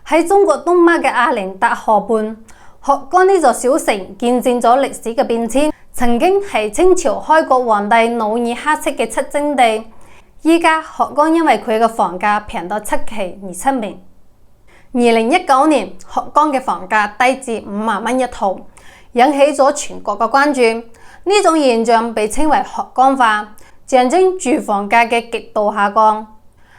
喺中國東北嘅阿lin達河畔，學江呢座小城見證咗歷史嘅變遷。曾經係清朝開國皇帝努爾哈赤嘅出征地，依家學江因為佢嘅房價平到七奇而出名。2019年，學江嘅房價低至5萬蚊一套，引起咗全國嘅關注。呢種現象被稱為學江化，象徵住房價嘅極度下降。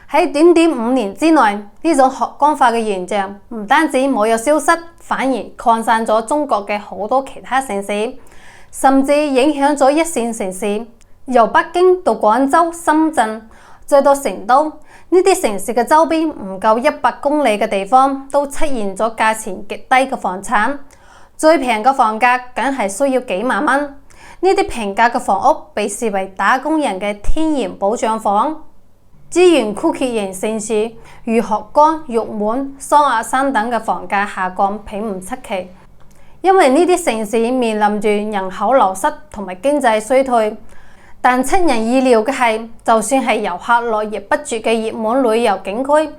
喺短短5年之內，呢種學江化嘅現象唔單止冇有消失，反而擴散咗中國嘅好多其他城市，甚至影響咗一線城市，由北京到廣州、深圳，再到成都，呢啲城市嘅周邊唔夠100公里嘅地方，都出現咗價錢極低嘅房產，最平嘅房價梗係需要幾萬蚊。呢啲平價嘅房屋被視為打工人嘅天然保障房。資源枯竭型城市如學江、玉門、雙鴨山等嘅房價下降並唔出奇，因為呢啲城市面臨住人口流失同埋經濟衰退。但出人意料嘅係，就算係遊客絡繹不絕嘅熱門旅遊景區，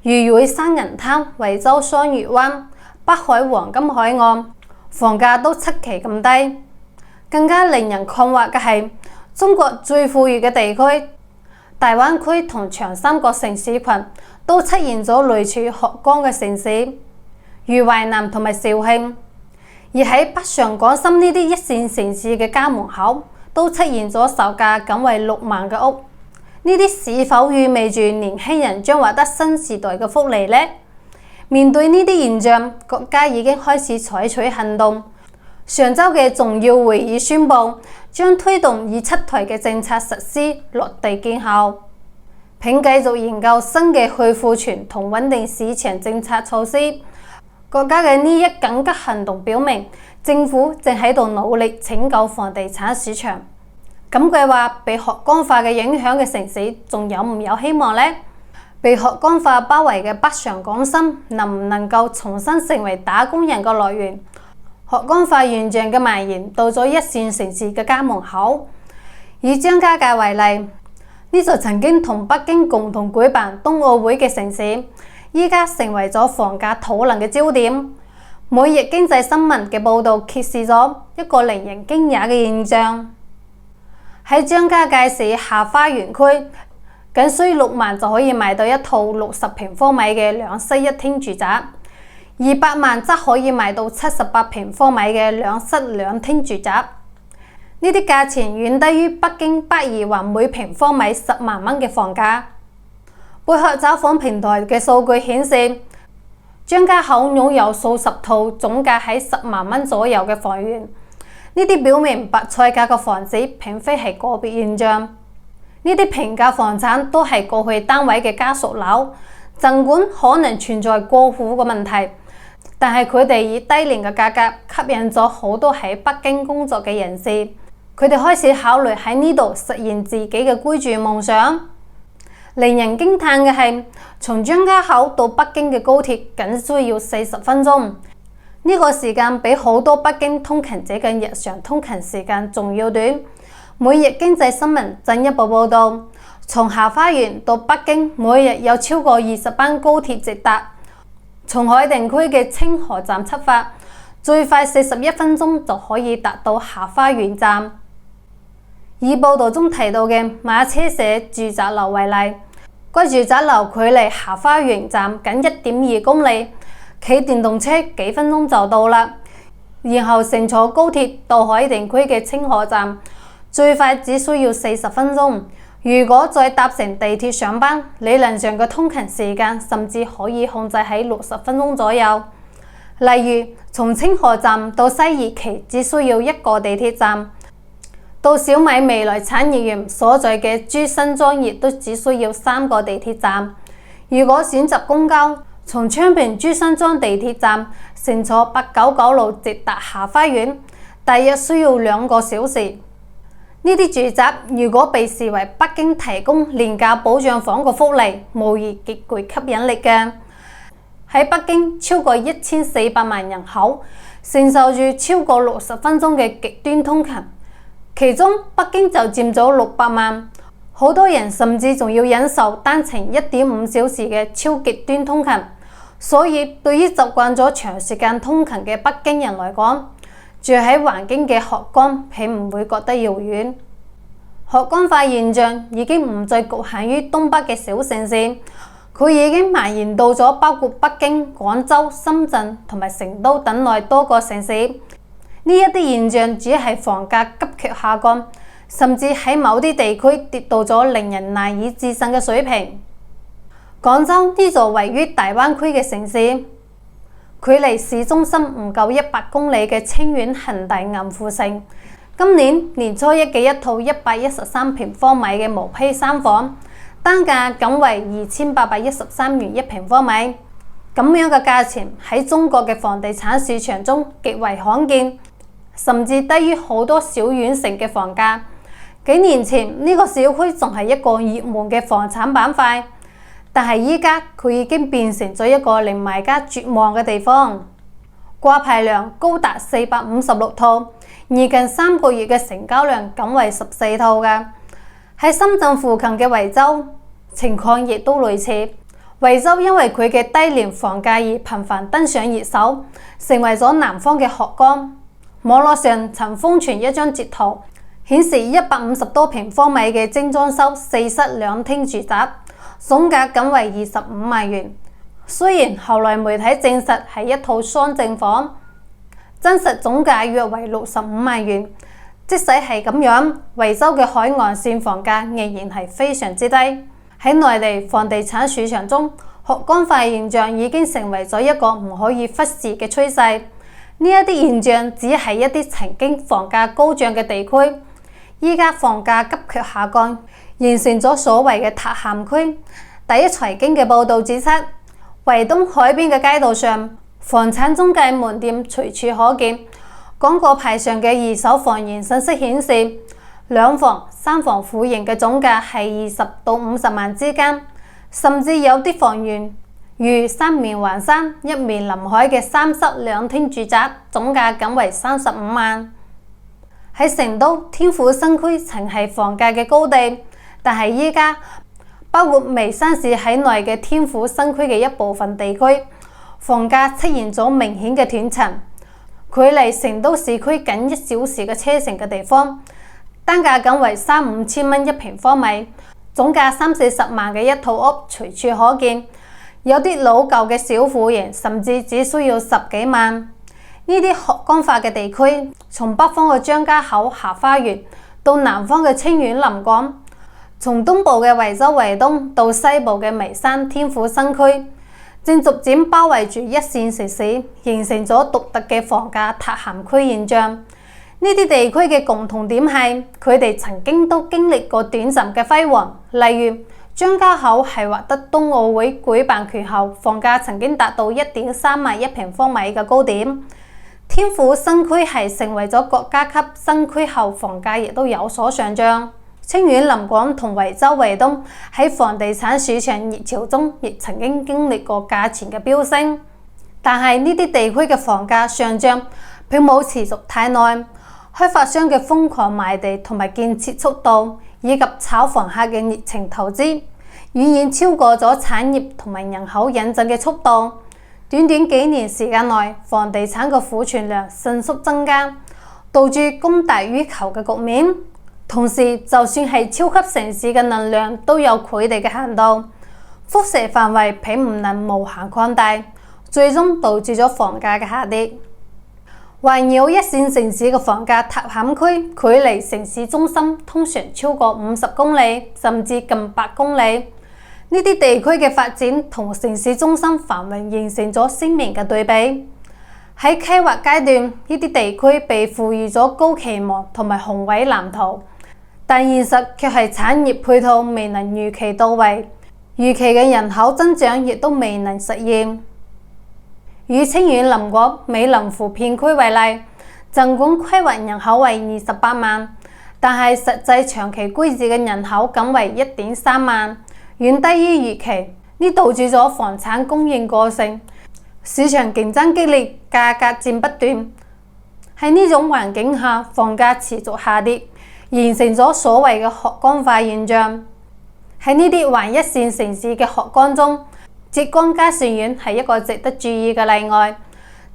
如瑞山銀灘、惠州雙月灣、北海黃金海岸，房價都出奇咁低。更加令人困惑嘅係，中國最富裕嘅地區大灣區同長三角城市群都出現咗類似學江嘅城市，如淮南同埋肇慶。而喺北上廣深呢啲一線城市嘅家門口，都出現咗售價僅為6萬嘅屋。呢啲是否意味住年輕人將獲得新時代嘅福利呢？面對呢啲現象，國家已經開始採取行動。上週嘅重要會議宣布，將推動已出台嘅政策實施落地見效，並繼續研究新嘅去庫存同穩定市場政策措施。國家嘅呢一緊急行動表明，政府正喺度努力拯救房地產市場。咁嘅話，被學江化嘅影響嘅城市仲有唔有希望呢？被學江化包圍嘅北上廣深能唔能夠重新成為打工人嘅來源？學江化現象嘅蔓延到咗一線城市嘅家門口。以張家界為例，呢座曾經同北京共同舉辦冬奧會嘅城市，依家成為咗房價討論嘅焦點。每日經濟新聞嘅報道揭示咗一個令人驚訝嘅現象：喺張家界市下花園區，僅需6萬就可以買到一套60平方米嘅2室1廳住宅，200萬則可以買到78平方米嘅2室2廳住宅。呢啲價錢遠低於北京北二環每平方米10萬蚊嘅房價。貝殼找房平台嘅數據顯示，張家口擁有數十套總價喺10萬蚊左右嘅房源。呢啲表明白菜價嘅房子並非係個別現象。呢啲平價房產都係過去單位嘅家屬樓，儘管可能存在過戶嘅問題，但係佢哋以低廉嘅價格吸引咗好多喺北京工作嘅人士，佢哋開始考慮喺呢度實現自己嘅居住夢想。令人驚嘆嘅係，從張家口到北京嘅高鐵僅需要40分鐘，呢個時間比好多北京通勤者嘅日常通勤時間仲要短。每日經濟新聞進一步報道，從下花園到北京每日有超過20班高鐵直達，從海淀區嘅清河站出發，最快41分鐘就可以達到下花園站。以報道中提到嘅馬車社住宅樓為例，該住宅樓距離下花園站僅1.2公里，騎電動車幾分鐘就到啦。然後乘坐高鐵到海淀區嘅清河站，最快只需要40分鐘。如果再搭乘地鐵上班，理論上嘅通勤時間甚至可以控制喺60分鐘左右。例如，從清河站到西二旗只需要1個地鐵站。到小米未來產業園所在嘅珠新莊亦都只需要3個地鐵站。如果選擇公交，從昌平珠新莊地鐵站乘坐899路直達下花園，大約需要2個小時。呢啲住宅如果被視為北京提供廉價保障房嘅福利，無疑極具吸引力嘅。喺北京超過1400萬人口，承受住超過60分鐘嘅極端通勤。其中北京就佔咗600萬，好多人甚至仲要忍受單程1.5小時嘅超極端通勤。所以對於習慣咗長時間通勤嘅北京人來講，住喺環境嘅學崗並唔會覺得遙遠。學崗化現象已經唔再局限於東北嘅小城市，佢已經蔓延到咗包括北京、廣州、深圳同埋成都等內多個城市。呢一啲現象只係房價急劇下降，甚至喺某啲地區跌到咗令人難以置信嘅水平。廣州呢座位於大灣區嘅城市，距離市中心唔夠100公里嘅清遠恒大銀富城，今年年初一嘅一套113平方米嘅毛坯三房，單價僅為2813元一平方米。咁樣嘅價錢喺中國嘅房地產市場中極為罕見，甚至低於好多小縣城嘅房價。幾年前呢個小區仲係一個熱門嘅房產板塊，但係依家佢已經變成咗一個令買家絕望嘅地方。掛牌量高達456套，而近3個月嘅成交量僅為14套嘅。喺深圳附近嘅惠州情況亦都類似。惠州因為佢嘅低廉房價而頻繁登上熱搜，成為咗南方嘅學崗。網絡上曾瘋傳一張截圖，顯示150多平方米嘅精裝修4室2廳住宅，總價僅為25萬元。雖然後來媒體證實係一套雙正房，真實總價約為65萬元。即使係咁樣，惠州嘅海岸線房價仍然係非常之低。喺內地房地產市場中，學崗化現象已經成為咗一個唔可以忽視嘅趨勢。呢一啲現象只係一啲曾經房價高漲嘅地區，依家房價急劇下降，形成咗所謂嘅塌陷區。第一財經嘅報導指出，惠東海邊嘅街道上，房產中介門店隨處可見，廣告牌上嘅二手房源信息顯示，2房、3房戶型嘅總價係20到50萬之間，甚至有啲房源如三面環山、一面臨海嘅3室2廳住宅，總價僅為35萬。喺成都天府新區曾係房價嘅高地，但係依家包括眉山市喺內嘅天府新區嘅一部分地區，房價出現咗明顯嘅斷層。距離成都市區僅1小時嘅車程嘅地方，單價僅為3-5千蚊一平方米，總價30-40萬嘅一套屋隨處可見。有啲老舊嘅小戶型甚至只需要10幾萬。呢啲學崗化嘅地區，從北方嘅張家口下花園到南方嘅清遠臨港，從東部嘅惠州惠東到西部嘅眉山天府新區，正逐漸包圍住一線城市，形成咗獨特嘅房價塌陷區現象。呢啲地區嘅共同點係，佢哋曾經都經歷過短暫嘅輝煌。例如張家口係獲得冬奧會舉辦權後，房價曾經達到1.3萬一平方米嘅高點。天府新區係成為咗國家級新區後，房價亦都有所上漲。清遠臨港同惠州惠東喺房地產市場熱潮中，亦曾經經歷過價錢嘅飆升。但係呢啲地區嘅房價上漲並冇持續太耐，開發商嘅瘋狂賣地同埋建設速度，以及炒房客嘅熱情投資，遠遠超過咗產業同埋人口引進嘅速度。短短幾年時間內，房地產嘅庫存量迅速增加，導致供大於求嘅局面。同時，就算係超級城市嘅能量都有佢哋嘅限度，輻射範圍並唔能無限擴大，最終導致咗房價嘅下跌。環繞一線城市嘅房價塌陷區，距離城市中心通常超過50公里，甚至近100公里。呢啲地區嘅發展同城市中心繁榮形成咗鮮明嘅對比。喺規劃階段，呢啲地區被賦予咗高期望同埋宏偉藍圖，但現實卻係產業配套未能如期到位，預期嘅人口增長亦都未能實現。以清遠臨港美林湖片區為例，儘管規劃人口為28萬，但係實際長期居住嘅人口僅為1.3萬，遠低於預期。呢導致咗房產供應過剩，市場競爭激烈，價格戰不斷。喺呢種環境下，房價持續下跌，形成咗所謂嘅學崗化現象。喺呢啲環一線城市嘅學崗中，浙江嘉善縣係一個值得注意嘅例外。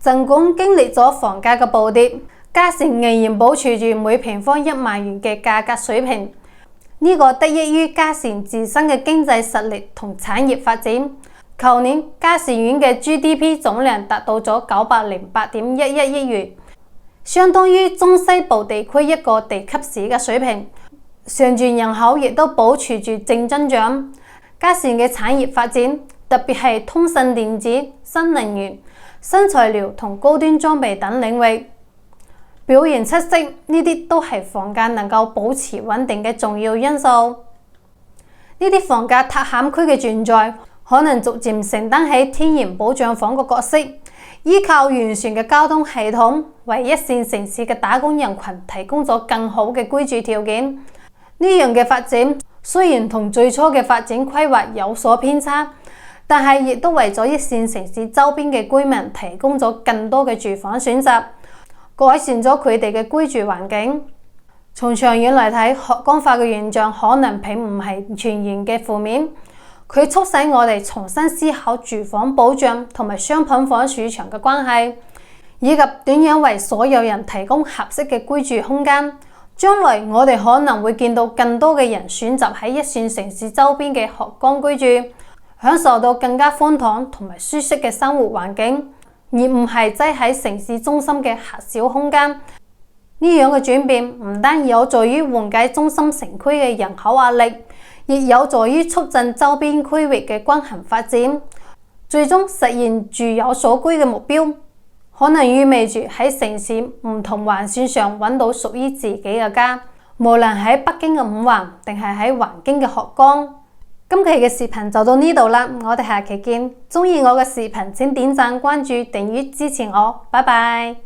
儘管經歷咗房價嘅暴跌，嘉善仍然保持住每平方1萬元嘅價格水平。呢個得益於嘉善自身嘅經濟實力同產業發展。舊年嘉善縣嘅 GDP 總量達到咗908.11億元，相當於中西部地區一個地級市嘅水平。常住人口亦都保持住正增長。嘉善嘅產業發展，特別係通訊電子、新能源、新材料同高端裝備等領域表現出色，呢啲都係房價能夠保持穩定嘅重要因素。呢啲房價塌陷區嘅存在，可能逐漸承擔起天然保障房嘅角色，依靠完善嘅交通系統，為一線城市嘅打工人群提供咗更好嘅居住條件。呢樣嘅發展雖然同最初嘅發展規劃有所偏差，但係亦都為咗一線城市周邊嘅居民提供咗更多嘅住房選擇，改善咗佢哋嘅居住環境。從長遠嚟睇，學光化嘅現象可能並唔係全然嘅負面，佢促使我哋重新思考住房保障同埋商品房市場嘅關係，以及點樣為所有人提供合適嘅居住空間。將來我哋可能會見到更多嘅人選擇喺一線城市周邊嘅學崗居住，享受到更加寬敞同埋舒適嘅生活環境，而唔係擠喺城市中心嘅狹小空間。呢樣嘅轉變唔單有助於緩解中心城區嘅人口壓力，亦有助於促進周邊區域嘅均衡發展，最終實現住有所居嘅目標。可能意味住喺城市唔同環線上揾到屬於自己嘅家，無論喺北京嘅五環定係喺環京嘅學崗。今期嘅視頻就到呢度啦，我哋下期見。鍾意我嘅視頻請點讚、關注、訂閱支持我，拜拜。